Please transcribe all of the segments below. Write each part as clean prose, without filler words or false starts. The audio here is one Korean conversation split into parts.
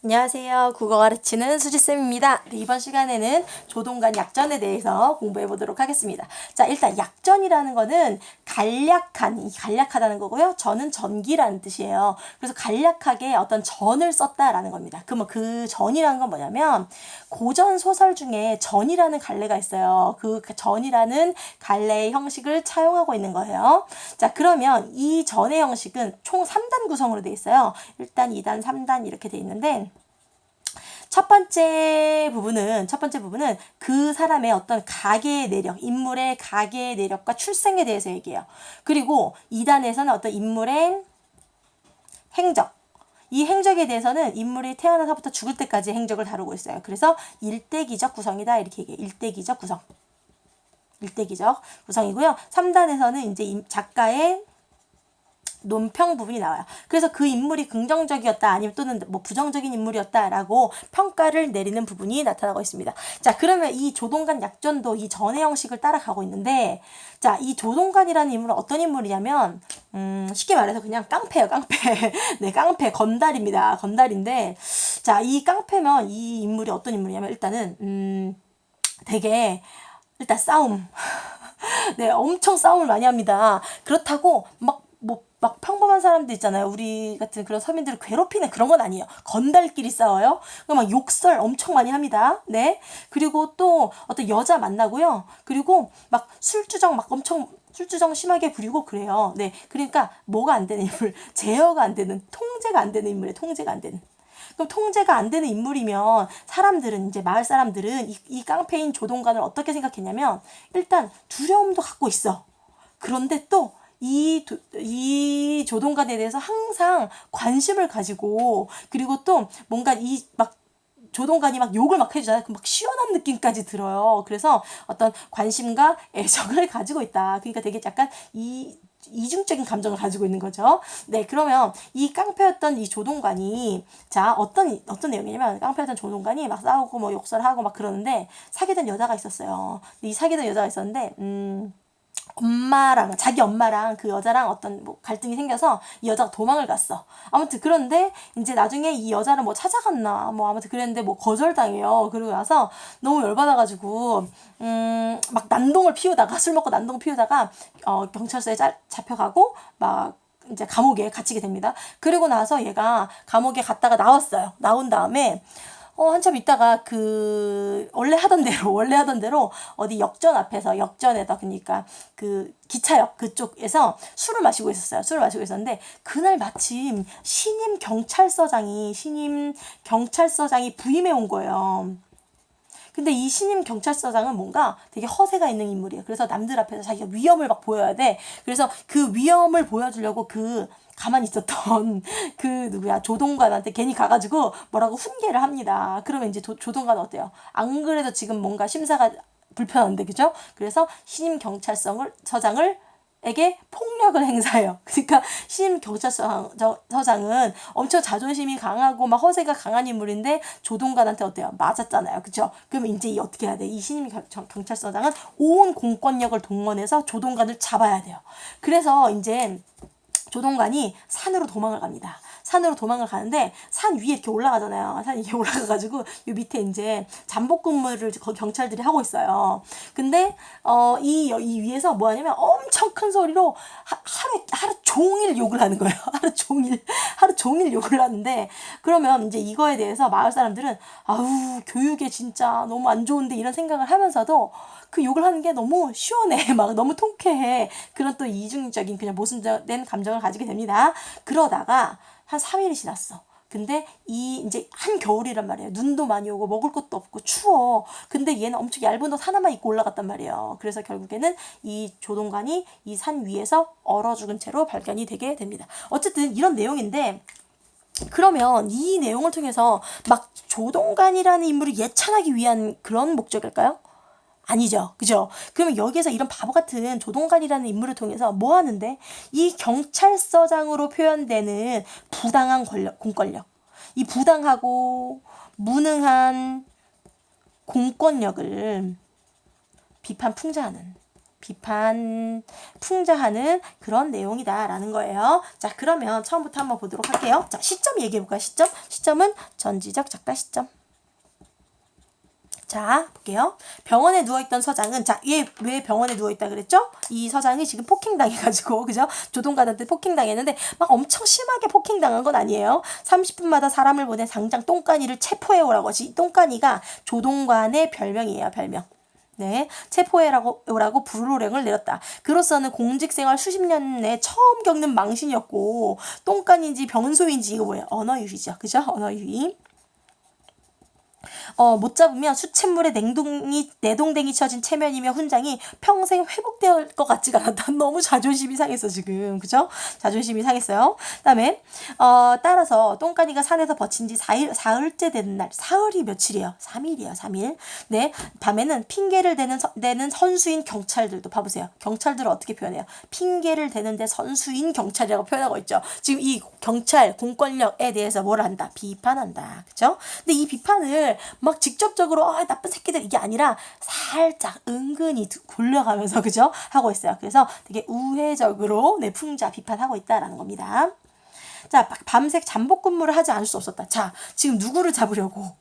안녕하세요. 국어 가르치는 수지쌤입니다. 네, 이번 시간에는 조동간 약전에 대해서 공부해 보도록 하겠습니다. 자, 일단 약전이라는 거는 간략한, 간략하다는 거고요. 전은 전기라는 뜻이에요. 그래서 간략하게 어떤 전을 썼다라는 겁니다. 그러면 그 전이라는 건 뭐냐면 고전 소설 중에 전이라는 갈래가 있어요. 그 전이라는 갈래의 형식을 차용하고 있는 거예요. 자, 그러면 이 전의 형식은 총 3단 구성으로 되어 있어요. 1단, 2단, 3단 이렇게 되어 있는데 첫 번째 부분은 그 사람의 어떤 가계의 내력, 인물의 가계의 내력과 출생에 대해서 얘기해요. 그리고 2단에서는 어떤 인물의 행적, 이 행적에 대해서는 인물이 태어나서부터 죽을 때까지 행적을 다루고 있어요. 그래서 일대기적 구성이다 이렇게 얘기해요. 일대기적 구성. 일대기적 구성이고요. 3단에서는 이제 작가의 논평 부분이 나와요. 그래서 그 인물이 긍정적이었다 아니면 또는 뭐 부정적인 인물이었다라고 평가를 내리는 부분이 나타나고 있습니다. 자, 그러면 이 조동간 약전도 이 전의 형식을 따라가고 있는데, 자, 이 조동간이라는 인물은 어떤 인물이냐면 쉽게 말해서 그냥 깡패예요. 깡패. 네, 깡패 건달입니다. 건달인데, 자, 이 깡패면 이 인물이 어떤 인물이냐면 일단은 되게 일단 싸움. 네, 엄청 싸움을 많이 합니다. 그렇다고 막 평범한 사람들 있잖아요. 우리 같은 그런 서민들을 괴롭히는 그런 건 아니에요. 건달끼리 싸워요. 막 욕설 엄청 많이 합니다. 네. 그리고 또 어떤 여자 만나고요. 그리고 막 술주정 막 엄청 술주정 심하게 부리고 그래요. 네. 그러니까 뭐가 안 되는 인물, 제어가 안 되는, 통제가 안 되는 인물이에요. 통제가 안 되는. 그럼 통제가 안 되는 인물이면 사람들은 이제 마을 사람들은 이 깡패인 조동간을 어떻게 생각했냐면 일단 두려움도 갖고 있어. 그런데 또 이 조동간에 대해서 항상 관심을 가지고 그리고 또 뭔가 조동간이 막 욕을 막 해주잖아요. 그 막 시원한 느낌까지 들어요. 그래서 어떤 관심과 애정을 가지고 있다. 그러니까 되게 약간 이중적인 감정을 가지고 있는 거죠. 네, 그러면 이 깡패였던 이 조동간이 자 어떤 내용이냐면 깡패였던 조동간이 막 싸우고 뭐 욕설하고 막 그러는데 사귀던 여자가 있었어요. 이 사귀던 여자가 있었는데 자기 엄마랑 그 여자랑 어떤 뭐 갈등이 생겨서 이 여자가 도망을 갔어. 아무튼 그런데 이제 나중에 이 여자를 뭐 찾아갔나 뭐 아무튼 그랬는데 뭐 거절당해요. 그러고 나서 너무 열받아가지고 막 술 먹고 난동을 피우다가 경찰서에 잡혀가고 막 이제 감옥에 갇히게 됩니다. 그리고 나서 얘가 감옥에 갔다가 나왔어요. 나온 다음에 한참 있다가 원래 하던 대로 어디 역전에서 그러니까 그 기차역 그쪽에서 술을 마시고 있었어요. 술을 마시고 있었는데 그날 마침 신임 경찰서장이 부임해 온 거예요. 근데 이 신임 경찰서장은 뭔가 되게 허세가 있는 인물이에요. 그래서 남들 앞에서 자기가 위험을 막 보여야 돼. 그래서 그 위험을 보여주려고 가만히 있었던 조동관한테 괜히 가가지고 뭐라고 훈계를 합니다. 그러면 이제 조동관은 어때요? 안 그래도 지금 뭔가 심사가 불편한데, 그죠? 그래서 신임 경찰서장을 에게 폭력을 행사해요. 그러니까 신임 경찰서장은 엄청 자존심이 강하고 막 허세가 강한 인물인데 조동관한테 어때요? 맞았잖아요. 그죠? 그러면 이제 어떻게 해야 돼? 이 신임 경찰서장은 온 공권력을 동원해서 조동관을 잡아야 돼요. 그래서 이제 조동관이 산으로 도망을 갑니다. 산으로 도망을 가는데 산 위에 이렇게 올라가잖아요. 산 위에 올라가가지고 요 밑에 이제 잠복 근무를 경찰들이 하고 있어요. 근데 이 위에서 뭐 하냐면 엄청 큰 소리로 하루 종일 욕을 하는 거예요. 하루 종일 욕을 하는데 그러면 이제 이거에 대해서 마을 사람들은 아우 교육에 진짜 너무 안 좋은데 이런 생각을 하면서도 그 욕을 하는 게 너무 시원해. 막 너무 통쾌해. 그런 또 이중적인 그냥 모순된 감정을 가지게 됩니다. 그러다가 한 3일이 지났어. 근데 이제 한겨울이란 말이에요. 눈도 많이 오고 먹을 것도 없고 추워. 근데 얘는 엄청 얇은 옷 하나만 입고 올라갔단 말이에요. 그래서 결국에는 이 조동관이 이 산 위에서 얼어 죽은 채로 발견이 되게 됩니다. 어쨌든 이런 내용인데 그러면 이 내용을 통해서 막 조동관이라는 인물을 예찬하기 위한 그런 목적일까요? 아니죠. 그죠? 그러면 여기에서 이런 바보 같은 조동관이라는 인물을 통해서 뭐 하는데? 이 경찰서장으로 표현되는 부당한 공권력. 이 부당하고 무능한 공권력을 비판 풍자하는 비판, 풍자하는 그런 내용이다라는 거예요. 자, 그러면 처음부터 한번 보도록 할게요. 자, 시점 얘기해볼까요? 시점은 전지적 작가 시점. 자, 볼게요. 병원에 누워있던 서장은, 자, 얘 왜 병원에 누워있다 그랬죠? 이 서장이 지금 폭행당해가지고, 그죠? 조동관한테 폭행당했는데, 막 엄청 심하게 폭행당한 건 아니에요. 30분마다 사람을 보내 당장 똥까니를 체포해오라고 하지. 똥까니가 조동관의 별명이에요, 별명. 네, 체포해라고 불호령을 내렸다. 그로서는 공직생활 수십 년 내 처음 겪는 망신이었고, 똥간인지 병소인지 이거 뭐예요? 언어유희죠. 그죠? 언어유희. 못 잡으면 수돗물에 내동댕이 쳐진 체면이며 훈장이 평생 회복될 것 같지가 않다. 너무 자존심이 상했어, 지금. 그죠? 자존심이 상했어요. 그 다음에, 따라서 똥까니가 산에서 버친 지 사흘째 되는 날. 사흘이 며칠이에요? 3일이에요, 3일. 네. 밤에는 핑계를 대는 선수인 경찰들도 봐보세요. 경찰들을 어떻게 표현해요? 핑계를 대는데 선수인 경찰이라고 표현하고 있죠. 지금 이 경찰, 공권력에 대해서 뭘 한다? 비판한다. 그죠? 근데 이 비판을 막 직접적으로 나쁜 새끼들 이게 아니라 살짝 은근히 골려가면서 그죠? 하고 있어요. 그래서 되게 우회적으로 네, 풍자 비판하고 있다라는 겁니다. 자, 밤새 잠복 근무를 하지 않을 수 없었다. 자, 지금 누구를 잡으려고?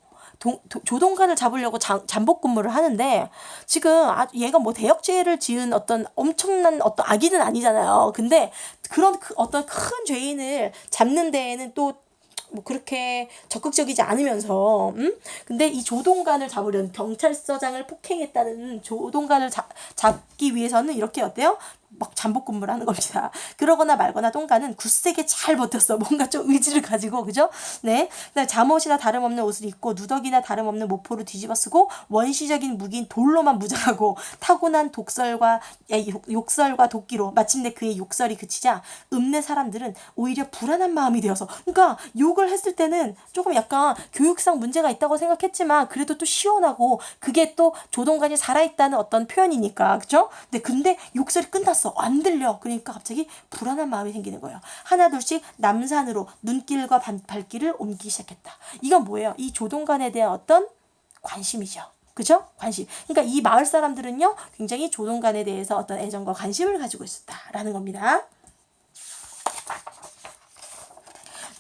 조동관을 잡으려고 잠복 근무를 하는데 지금 얘가 뭐 대역죄를 지은 어떤 엄청난 어떤 악인은 아니잖아요. 근데 그런 어떤 큰 죄인을 잡는 데에는 또 뭐 그렇게 적극적이지 않으면서 근데 이 조동관을 잡으려는 경찰서장을 폭행했다는 조동관을 잡기 위해서는 이렇게 어때요? 막 잠복 근무를 하는 겁니다. 그러거나 말거나 똥간은 굳세게 잘 버텼어. 뭔가 좀 의지를 가지고 그죠? 네. 그다음에 잠옷이나 다름없는 옷을 입고 누더기나 다름없는 모포를 뒤집어 쓰고 원시적인 무기인 돌로만 무장하고 타고난 욕설과 도끼로 마침내 그의 욕설이 그치자 읍내 사람들은 오히려 불안한 마음이 되어서 그러니까 욕을 했을 때는 조금 약간 교육상 문제가 있다고 생각했지만 그래도 또 시원하고 그게 또 조동관이 살아있다는 어떤 표현이니까 그죠? 근데 욕설이 끝났어. 안 들려. 그러니까 갑자기 불안한 마음이 생기는 거예요. 하나둘씩 남산으로 눈길과 발길을 옮기기 시작했다. 이건 뭐예요? 이 조동관에 대한 어떤 관심이죠. 그죠? 관심. 그러니까 이 마을 사람들은요, 굉장히 조동관에 대해서 어떤 애정과 관심을 가지고 있었다라는 겁니다.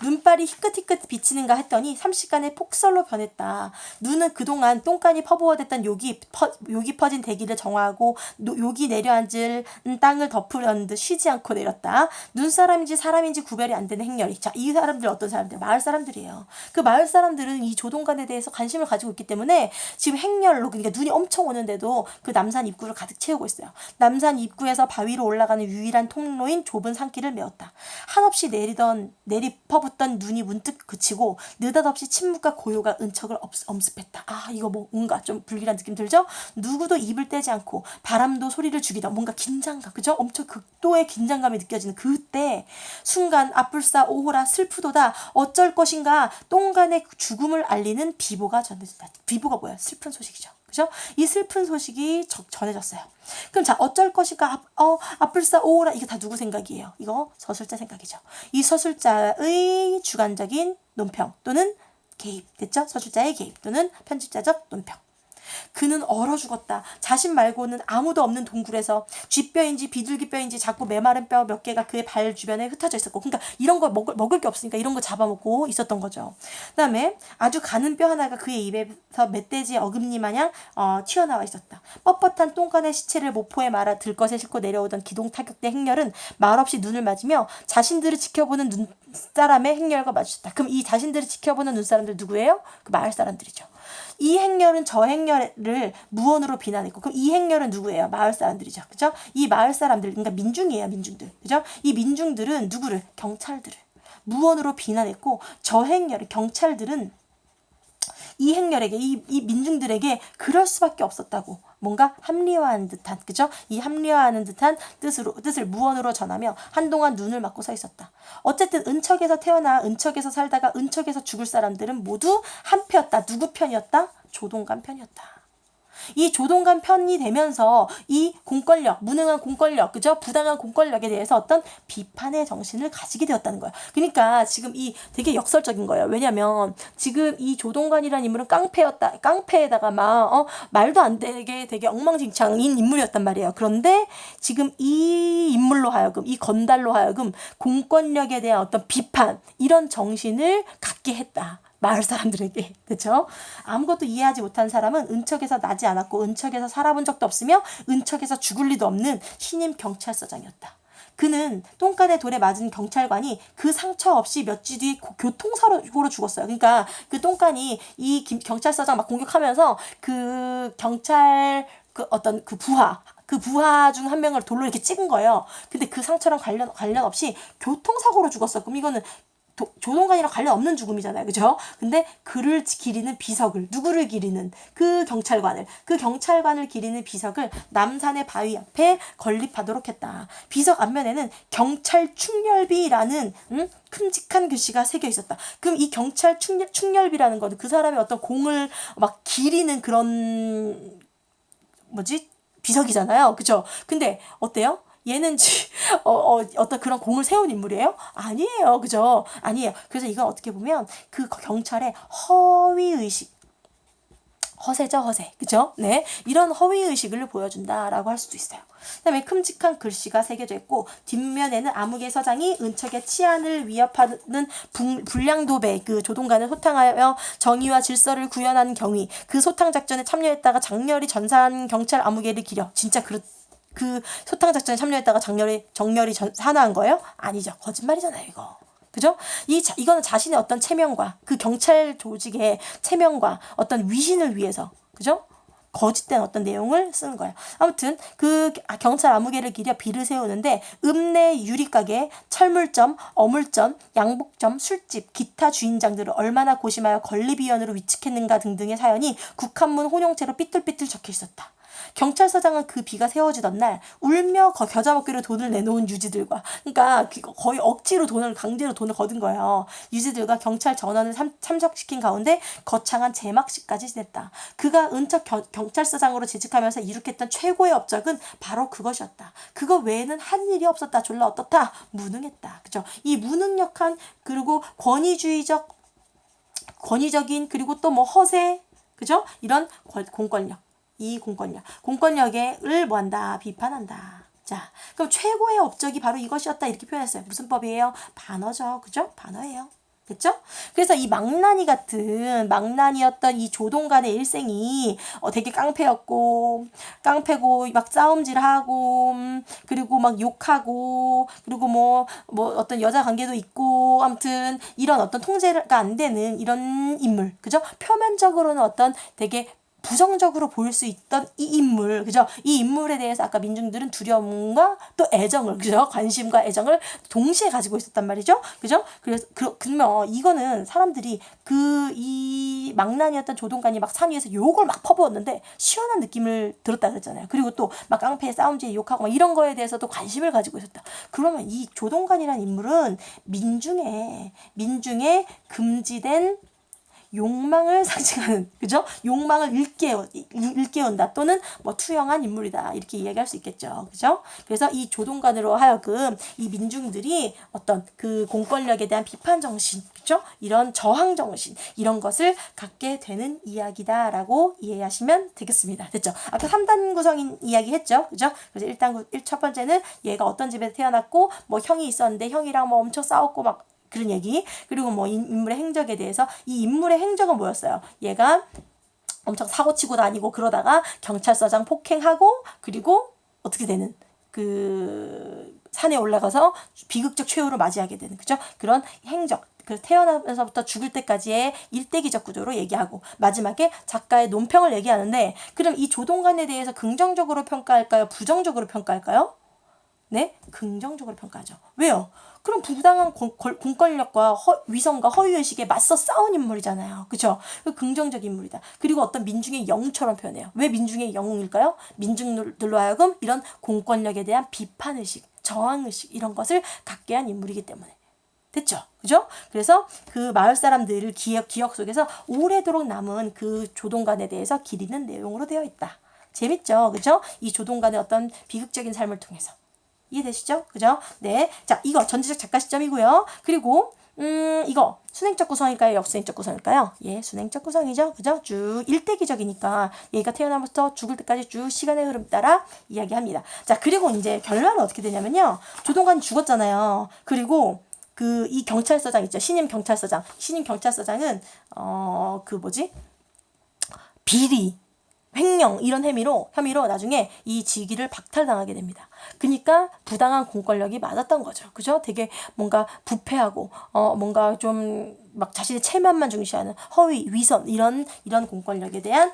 눈발이 희끗희끗 비치는가 했더니 30간의 폭설로 변했다. 눈은 그동안 똥간이 퍼부어댔던 욕이 퍼진 대기를 정화하고 욕이 내려앉을 땅을 덮으려는 듯 쉬지 않고 내렸다. 눈사람인지 사람인지 구별이 안 되는 행렬이. 자, 이 사람들 어떤 사람들? 마을 사람들이에요. 그 마을 사람들은 이 조동관에 대해서 관심을 가지고 있기 때문에 지금 행렬로 그러니까 눈이 엄청 오는데도 그 남산 입구를 가득 채우고 있어요. 남산 입구에서 바위로 올라가는 유일한 통로인 좁은 산길을 메웠다. 한없이 내리퍼붙던 눈이 문득 그치고 느닷없이 침묵과 고요가 은척을 엄습했다. 이거 뭔가 좀 불길한 느낌 들죠? 누구도 입을 떼지 않고 바람도 소리를 죽이다. 뭔가 긴장감, 그죠? 엄청 극도의 긴장감이 느껴지는 그때 순간 아뿔싸 오호라 슬프도다 어쩔 것인가 똥간의 죽음을 알리는 비보가 전해진다. 비보가 뭐야? 슬픈 소식이죠. 그죠? 이 슬픈 소식이 전해졌어요. 그럼 자 어쩔 것인가 아뿔싸 오라 이거 다 누구 생각이에요? 이거 서술자 생각이죠. 이 서술자의 주관적인 논평 또는 개입 됐죠? 서술자의 개입 또는 편집자적 논평. 그는 얼어 죽었다. 자신 말고는 아무도 없는 동굴에서 쥐뼈인지 비둘기뼈인지 작고 메마른 뼈 몇 개가 그의 발 주변에 흩어져 있었고 그러니까 이런 거 먹을 게 없으니까 이런 거 잡아먹고 있었던 거죠. 그다음에 아주 가는 뼈 하나가 그의 입에서 멧돼지 어금니 마냥 튀어나와 있었다. 뻣뻣한 똥간의 시체를 모포에 말아 들것에 싣고 내려오던 기동 타격대 행렬은 말없이 눈을 맞으며 자신들을 지켜보는 눈사람의 행렬과 마주쳤다. 그럼 이 자신들을 지켜보는 눈사람들 누구예요? 그 마을 사람들이죠. 이 행렬은 저 행렬을 무언으로 비난했고 그럼 이 행렬은 누구예요? 마을 사람들이죠. 그죠? 이 마을 사람들 그러니까 민중이에요. 민중들. 그죠? 이 민중들은 누구를? 경찰들을 무언으로 비난했고 저 행렬 경찰들은 이 행렬에게 이 민중들에게 그럴 수밖에 없었다고 뭔가 합리화하는 듯한 그죠? 이 합리화하는 듯한 뜻을 무언으로 전하며 한동안 눈을 맞고 서 있었다. 어쨌든 은척에서 태어나 은척에서 살다가 은척에서 죽을 사람들은 모두 한 표였다. 누구 편이었다? 조동관 편이었다. 이 조동관 편이 되면서 이 공권력, 무능한 공권력, 그죠? 부당한 공권력에 대해서 어떤 비판의 정신을 가지게 되었다는 거예요. 그러니까 지금 이 되게 역설적인 거예요. 왜냐면 지금 이 조동관이라는 인물은 깡패에다가 막 말도 안 되게 되게 엉망진창인 인물이었단 말이에요. 그런데 지금 이 인물로 하여금, 이 건달로 하여금 공권력에 대한 어떤 비판, 이런 정신을 갖게 했다. 마을 사람들에게. 그렇죠? 아무것도 이해하지 못한 사람은 은척에서 나지 않았고 은척에서 살아본 적도 없으며 은척에서 죽을 리도 없는 신임 경찰서장이었다. 그는 똥간에 돌에 맞은 경찰관이 그 상처 없이 몇 주 뒤 교통사고로 죽었어요. 그러니까 그 똥간이 이 경찰서장 막 공격하면서 그 경찰 어떤 그 부하 중 한 명을 돌로 이렇게 찍은 거예요. 근데 그 상처랑 관련 없이 교통사고로 죽었어. 그럼 이거는 조동관이랑 관련 없는 죽음이잖아요. 그죠? 근데 그를 기리는 비석을, 누구를 기리는 그 경찰관을 기리는 비석을 남산의 바위 앞에 건립하도록 했다. 비석 앞면에는 경찰 충렬비라는 큼직한 글씨가 새겨 있었다. 그럼 이 경찰 충렬비라는 거는 그 사람의 어떤 공을 막 기리는 그런 비석이잖아요. 그죠? 근데 어때요? 얘는 어떤 그런 공을 세운 인물이에요? 아니에요. 그죠? 아니에요. 그래서 이건 어떻게 보면 그 경찰의 허위의식, 허세죠, 허세. 그죠? 네. 이런 허위의식을 보여준다라고 할 수도 있어요. 그 다음에 큼직한 글씨가 새겨져 있고, 뒷면에는 아무개 서장이 은척의 치안을 위협하는 불량도배, 그 조동관을 소탕하여 정의와 질서를 구현하는 경위, 그 소탕 작전에 참여했다가 장렬히 전사한 경찰 아무개를 기려. 진짜 그 소탕 작전에 참여했다가 정렬이 산화한 거예요? 아니죠. 거짓말이잖아요, 이거. 그죠? 이거는 자신의 어떤 체면과 그 경찰 조직의 체면과 어떤 위신을 위해서, 그죠? 거짓된 어떤 내용을 쓰는 거예요. 아무튼 그 경찰 아무개를 기려 비를 세우는데 읍내 유리가게, 철물점, 어물점, 양복점, 술집, 기타 주인장들을 얼마나 고심하여 건립위원으로 위축했는가 등등의 사연이 국한문 혼용체로 삐뚤삐뚤 적혀 있었다. 경찰서장은 그 비가 세워지던 날 울며 겨자먹기로 돈을 내놓은 유지들과, 그러니까 거의 억지로 강제로 돈을 거둔 거예요. 유지들과 경찰 전원을 참석시킨 가운데 거창한 제막식까지 지냈다. 그가 은척 경찰서장으로 재직하면서 이룩했던 최고의 업적은 바로 그것이었다. 그거 외에는 한 일이 없었다. 졸라 어떻다? 무능했다. 그죠? 이 무능력한, 그리고 권위적인, 그리고 또 뭐 허세, 그죠? 이런 공권력을 뭐한다? 비판한다. 자, 그럼 최고의 업적이 바로 이것이었다, 이렇게 표현했어요. 무슨 법이에요? 반어죠. 그죠? 반어예요. 됐죠? 그래서 이 망나니였던 이 조동간의 일생이 되게 깡패고 막 싸움질하고, 그리고 막 욕하고, 그리고 뭐 어떤 여자 관계도 있고, 아무튼 이런 어떤 통제가 안 되는 이런 인물, 그죠? 표면적으로는 어떤 되게 부정적으로 보일 수 있던 이 인물, 그죠? 이 인물에 대해서 아까 민중들은 두려움과 또 애정을, 그죠? 관심과 애정을 동시에 가지고 있었단 말이죠, 그죠? 그래서 그러면 이거는 사람들이 이 망나니였던 조동관이 막 산 위에서 욕을 막 퍼부었는데 시원한 느낌을 들었다 그랬잖아요. 그리고 또 막 깡패의 싸움질 욕하고 막 이런 거에 대해서도 관심을 가지고 있었다. 그러면 이 조동관이라는 인물은 민중의 금지된 욕망을 상징하는, 그죠? 욕망을 일깨운다, 또는 뭐 투영한 인물이다, 이렇게 이야기할 수 있겠죠, 그죠? 그래서 이 조동관으로 하여금 이 민중들이 어떤 그 공권력에 대한 비판 정신, 그죠? 이런 저항 정신, 이런 것을 갖게 되는 이야기다라고 이해하시면 되겠습니다. 됐죠? 아까 3단 구성인 이야기 했죠, 그죠? 그래서 첫 번째는 얘가 어떤 집에서 태어났고, 뭐 형이 있었는데 형이랑 뭐 엄청 싸웠고 막 그런 얘기, 그리고 뭐 인물의 행적에 대해서, 이 인물의 행적은 뭐였어요? 얘가 엄청 사고치고 다니고 그러다가 경찰서장 폭행하고, 그리고 어떻게 되는, 그 산에 올라가서 비극적 최후를 맞이하게 되는, 그죠? 그런 행적, 그래서 태어나면서부터 죽을 때까지의 일대기적 구조로 얘기하고, 마지막에 작가의 논평을 얘기하는데, 그럼 이 조동관에 대해서 긍정적으로 평가할까요? 부정적으로 평가할까요? 네? 긍정적으로 평가하죠. 왜요? 그럼 부당한 공권력과 위선과 허위의식에 맞서 싸운 인물이잖아요. 그죠? 긍정적인 인물이다. 그리고 어떤 민중의 영처럼 표현해요. 왜 민중의 영일까요? 민중들로 하여금 이런 공권력에 대한 비판의식, 저항의식, 이런 것을 갖게 한 인물이기 때문에. 됐죠? 그죠? 그래서 그 마을 사람들 기억 속에서 오래도록 남은 그 조동간에 대해서 기리는 내용으로 되어 있다. 재밌죠? 그죠? 이 조동간의 어떤 비극적인 삶을 통해서. 이해되시죠? 그죠? 네. 자, 이거 전체적 작가 시점이고요. 그리고 이거 순행적 구성일까요? 역순행적 구성일까요? 예, 순행적 구성이죠. 그죠? 쭉 일대기적이니까 얘가 태어나면서 죽을 때까지 쭉 시간의 흐름 따라 이야기합니다. 자, 그리고 이제 결말은 어떻게 되냐면요. 조동관이 죽었잖아요. 그리고 이 경찰서장 있죠. 신임 경찰서장. 신임 경찰서장은 비리, 횡령 이런 혐의로 나중에 이 직위를 박탈당하게 됩니다. 그러니까 부당한 공권력이 맞았던 거죠. 그죠? 되게 뭔가 부패하고 뭔가 좀 막 자신의 체면만 중시하는 허위, 위선 이런 공권력에 대한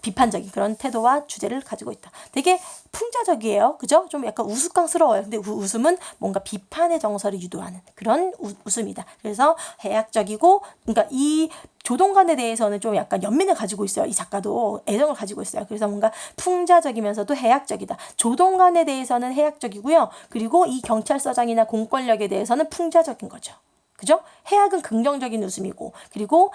비판적인 그런 태도와 주제를 가지고 있다. 되게 풍자적이에요. 그죠? 좀 약간 우스꽝스러워요. 근데 웃음은 뭔가 비판의 정서를 유도하는 그런 웃음이다. 그래서 해학적이고 그러니까 이 조동간에 대해서는 좀 약간 연민을 가지고 있어요. 이 작가도 애정을 가지고 있어요. 그래서 뭔가 풍자적이면서도 해학적이다. 조동간에 대해서는 해학적이고요. 그리고 이 경찰서장이나 공권력에 대해서는 풍자적인 거죠. 그죠? 해학은 긍정적인 웃음이고 그리고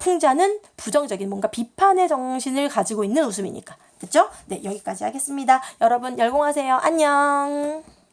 풍자는 부정적인 뭔가 비판의 정신을 가지고 있는 웃음이니까. 됐죠? 네, 여기까지 하겠습니다. 여러분 열공하세요. 안녕.